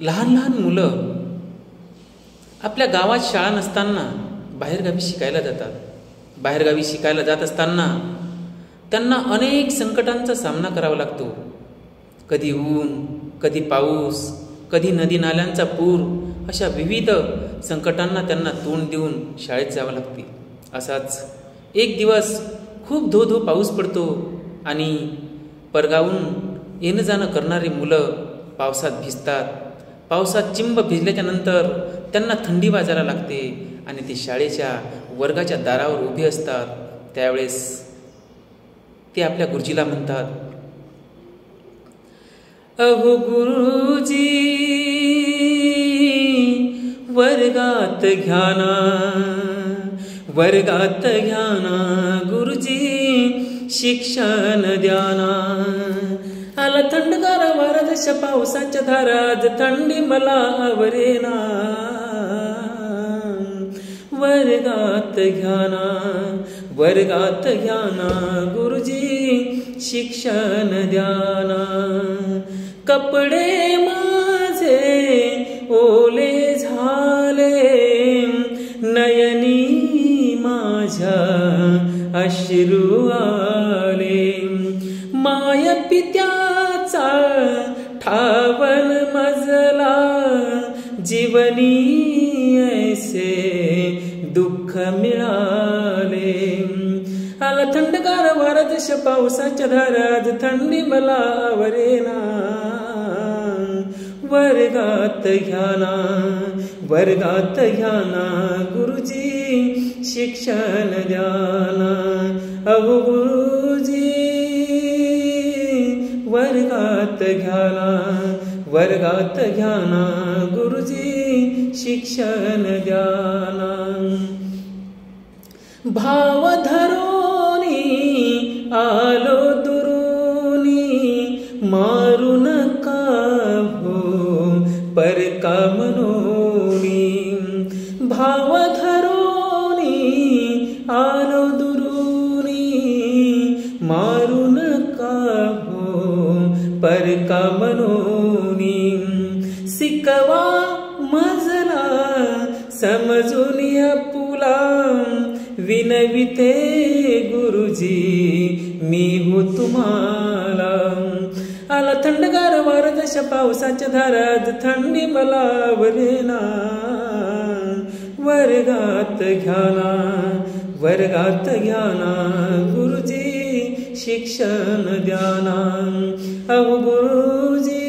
लहान लहान मुलं आपल्या गावात शाळा नसताना बाहेरगावी शिकायला जातात. बाहेरगावी शिकायला जात असताना त्यांना अनेक संकटांचा सामना करावा लागतो. कधी ऊन, कधी पाऊस, कधी नदी नाल्यांचा पूर, अशा विविध संकटांना त्यांना तोंड देऊन शाळेत जावं लागते. असाच एक दिवस खूप धो पाऊस पडतो आणि परगावून येणं जाणं करणारी मुलं पावसात भिजतात. पावसात चिंब भिजल्याच्या नंतर त्यांना थंडी वाजायला लागते आणि ते शाळेच्या वर्गाच्या दारावर उभे असतात. त्यावेळेस ते आपल्या गुरुजीला म्हणतात, अहो गुरुजी वर्गात घ्याना, वर्गात घ्याना गुरुजी शिक्षण द्याना. आला थंडगार वारा जशा पावसाच्या धारात, थंडी मला आवरेना. वर्गात घ्याना, वर्गात घ्याना गुरुजी शिक्षण द्याना. कपडे माझे ओले झाले, नयनी माझ्या अश्रू आले. माय पित्याचा ठावन मजला, जीवनी ऐसे दुःख मिळाले. आला थंडगार वारा जशा पावसाच्या धारात, थंडी मला आवरेना. वर्गात घ्याना, वर्गात घ्याना गुरुजी शिक्षण द्याना. अहो गुरुजी वर्गात घ्याना, वर्गात घ्याना गुरुजी शिक्षण द्याना. भाव धरोनी आलो दुरुनी, मारू नका हो परका मनोनी. भाव धरोनी आलो दुरुनी, मारू नका हो परका मनोनी. शिकवा मजला समजून पुला, विनविते गुरुजी मी हो तुम्हाला. आला थंडगार वारा जशा पावसाच्या धारात, थंडी मला आवरेना. वर्गात घ्याना, वर्गात घ्याना गुरुजी शिक्षण द्याना. अहो गुरुजी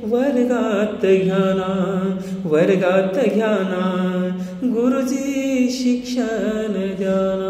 वर्गात घ्याना, वर्गात घ्याना गुरुजी शिक्षण द्याना.